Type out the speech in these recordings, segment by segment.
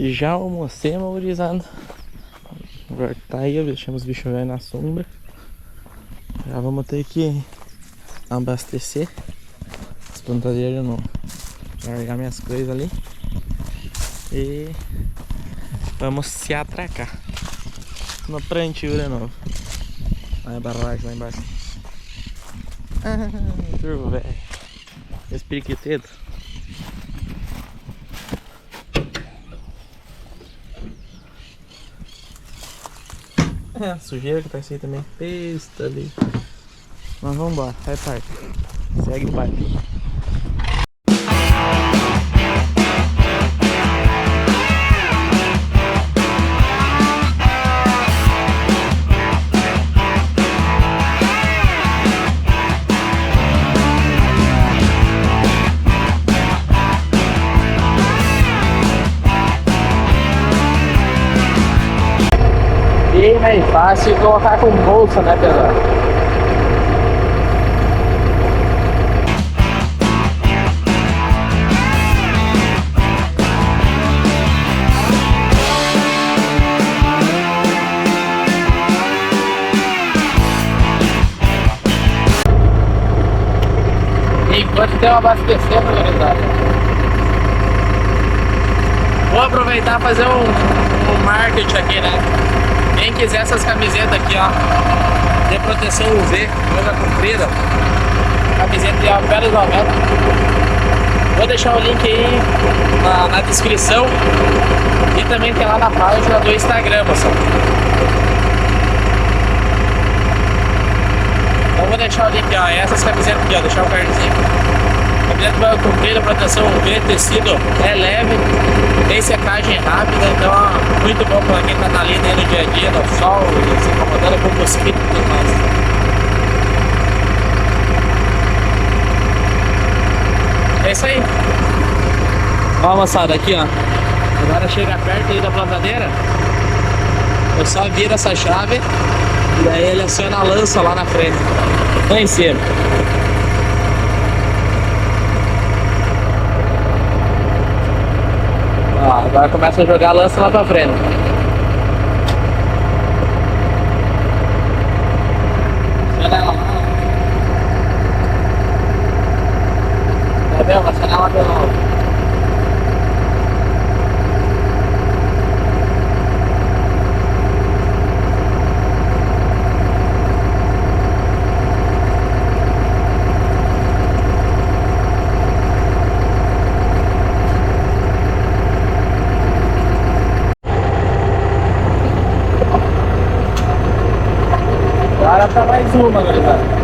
Já almocei, amororizado. Agora tá aí, deixamos os bichos velhos na sombra. Já vamos ter que abastecer as plantadeiras de novo. Largar minhas coisas ali. E vamos se atracar no plantio de novo. Olha a barragem lá embaixo. Turvo, velho. Esse periquiteiro. É, sujeira que tá assim também. Pesta ali. Mas vamos embora, faz parte. Segue o baile. Bem mais fácil colocar com bolsa, né, pessoal? Enquanto tem um abastecendo, galera, vou aproveitar e fazer um marketing aqui, né? Quem quiser essas camisetas aqui, ó, de proteção UV, manga comprida, camiseta de Alperes 90, vou deixar o link aí na descrição e também tem lá na página do Instagram, pessoal. Então vou deixar o link, ó, essas camisetas aqui, ó, deixar o cardzinho. Camiseta de manga comprida, proteção UV, tecido é leve, tem secagem rápida, então ó, muito bom para quem tá na linha no dia a dia, no sol, se incomodando com mosquito e tudo mais. É isso aí. Ó, moçada, aqui ó, agora chega perto aí da plantadeira, eu só viro essa chave e daí ele aciona a lança lá na frente, lá em cima. Ó, agora começa a jogar a lança lá pra frente. Janela lá. Tá vendo? A janela de novo. Agora tá mais uma, galera.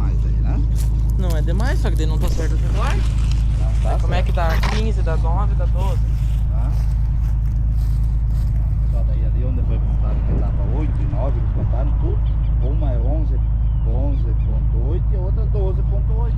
demais aí, né? Não é demais, só que daí não tá certo o relógio. Não, tá Como é que tá? 15, dá 9, dá 12. Tá. Só daí ali onde foi visitado que tava 8 e 9, eles contaram tudo. Uma é 11,8 e a outra 12,8.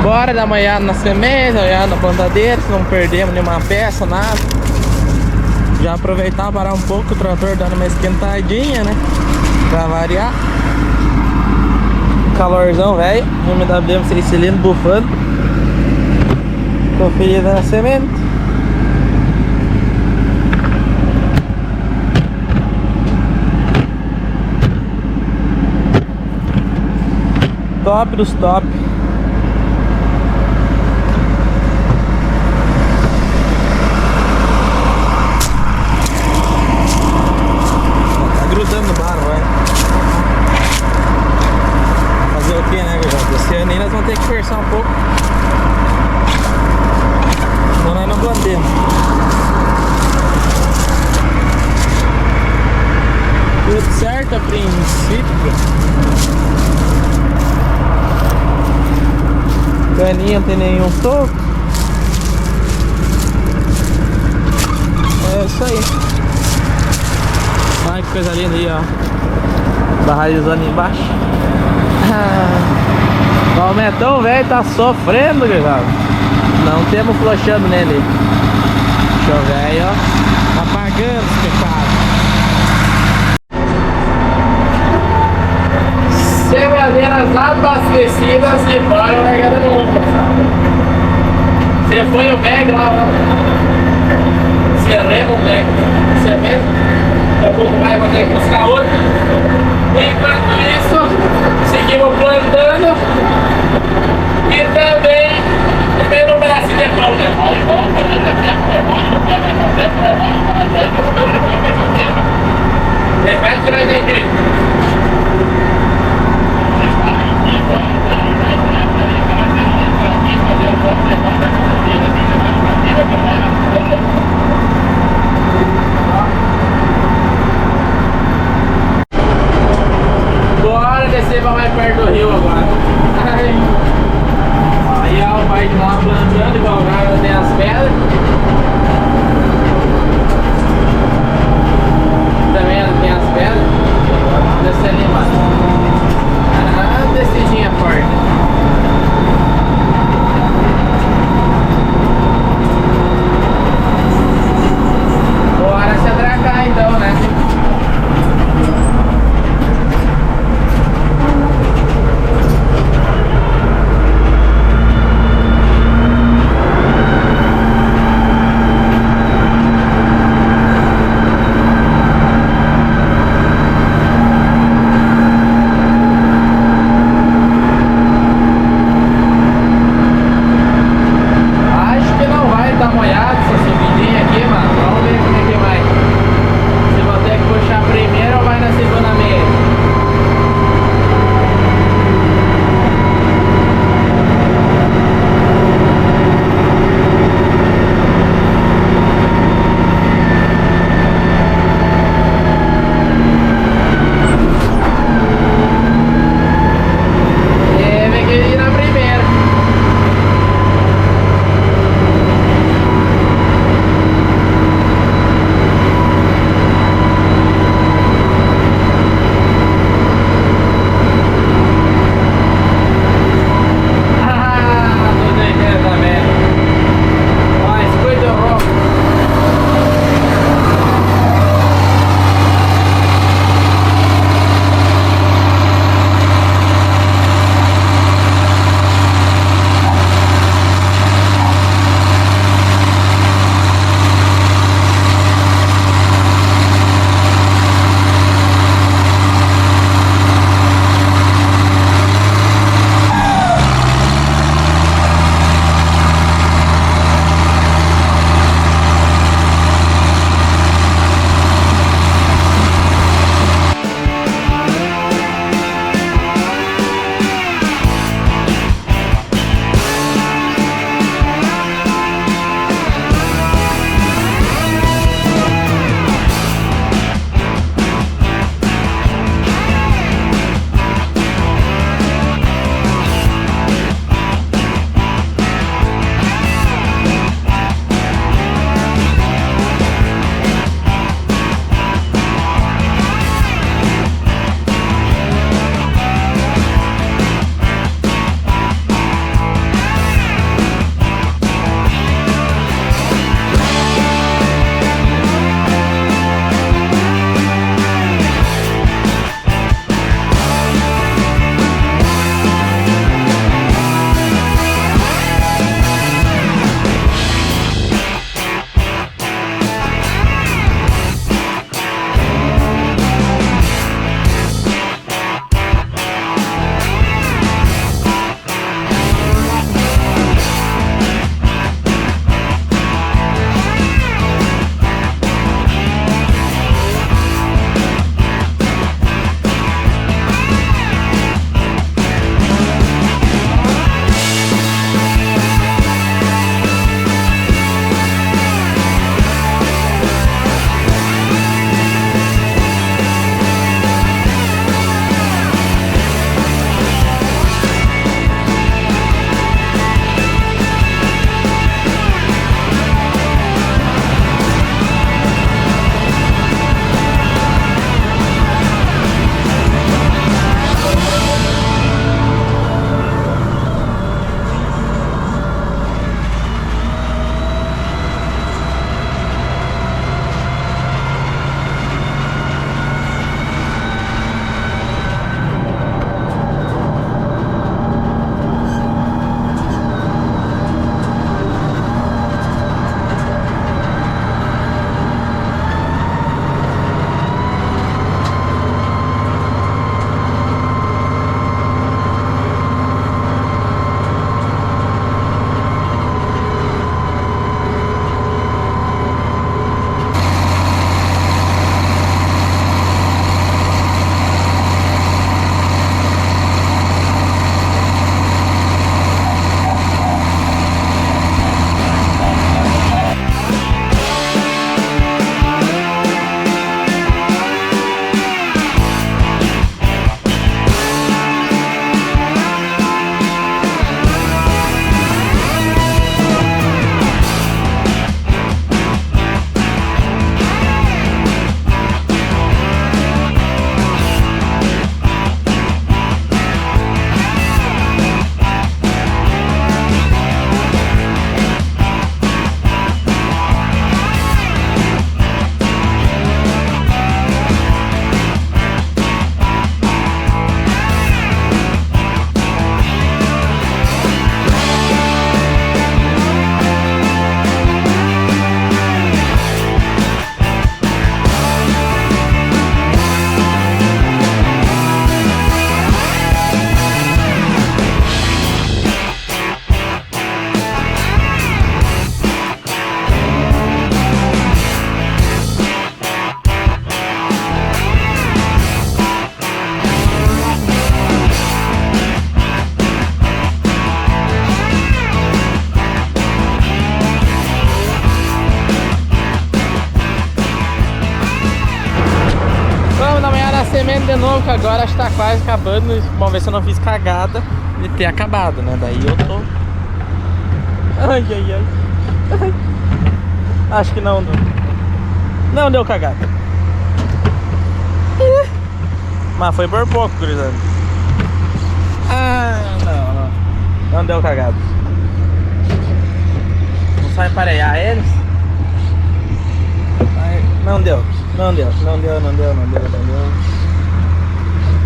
Bora dar uma olhada na semente, olhar na plantadeira, se não perdemos nenhuma peça, nada. Já aproveitar, parar um pouco o trator dando uma esquentadinha, né? Pra variar. Calorzão, velho. MWM 6 cilindros bufando. Conferida na semente. Top dos top. Grudando no bar, vai. Fazer o que, né, galera? Esse ano aí nós vamos ter que forçar um pouco. Senão nós não plantemos. Tudo certo a princípio. Caninha não tem nenhum toco. É isso aí. Olha que coisa linda aí, ó. Barralizando embaixo. O Palmetão, velho, tá sofrendo, galera. Não temos flochando nele. Deixa eu ver aí, ó. Tá pagando esse pecado. Semadeiras abastecidas e bora largada no ombro. Você foi o bag lá, ó. Você leva o bag. Você mesmo? Daqui a pouco vou ter que buscar outro. Enquanto isso, seguimos plantando e também comendo braço de pão. Repete pra gente. Bora descer pra mais perto do rio agora. Aí ó, o pai de lá plantando, igual agora tem as pedras. Também tem as pedras. Descer ali embaixo. Descidinha forte. Bora se atracar então, né? semente de novo, que agora acho que tá quase acabando. Vamos ver se eu não fiz cagada de ter acabado, né? Daí eu tô... Ai, ai, ai. Acho que não, não deu cagada. Mas foi por pouco, gurizada. Ah, não deu cagada. Vou só emparear eles. Não deu.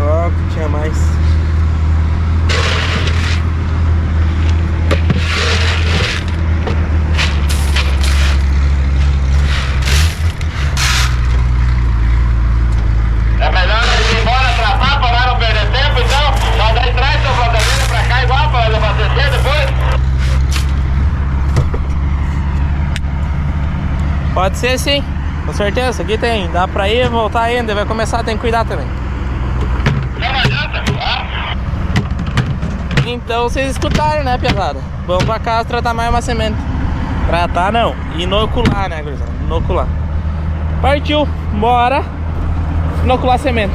Ó, que tinha mais. É melhor ir embora, tratar, para não perder tempo, então. Só daí traz seu plantamento pra cá igual, para abastecer depois. Pode ser sim, com certeza. Aqui tem, dá pra ir, voltar ainda. Vai começar, tem que cuidar também. Não adianta, tá? Então vocês escutaram, né, pesada? Vamos pra casa tratar mais uma semente. Tratar não, inocular, né, gurizada? Inocular. Partiu, bora inocular semente.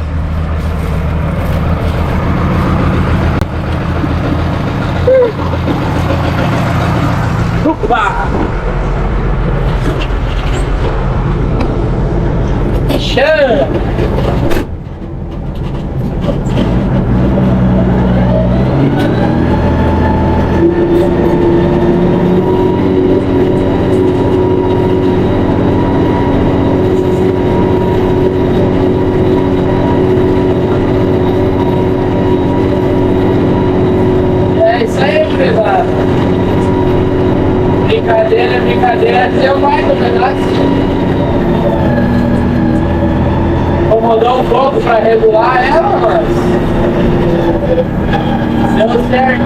Upa! Chama! É isso aí, pesado. Brincadeira, seu mais um pedaço. Vou mudar um pouco pra regular ela, mas deu certo.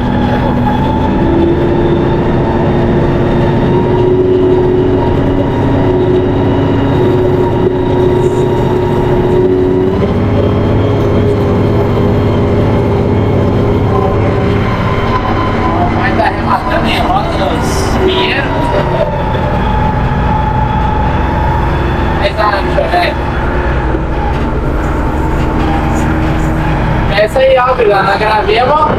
Mas tá arrematando em rodas pinheiros. Aí tá, deixa eu ver. É isso aí, ó, obrigado. Nós gravemos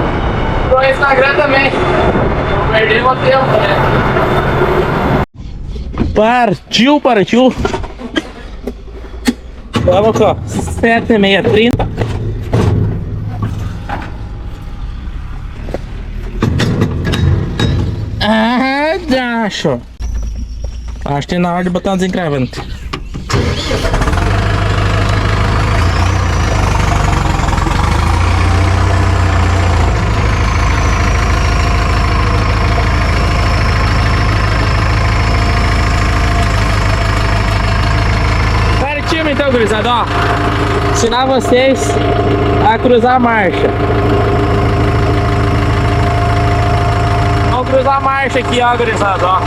pro Instagram também. Não perdemos tempo, né? Partiu. Vamos aqui, ó. 7:30. Ah, acho que tem na hora de botar um desencravante. Então, gurizada, ó, ensinar vocês a cruzar a marcha. Vamos cruzar a marcha aqui, ó, gurizada, ó.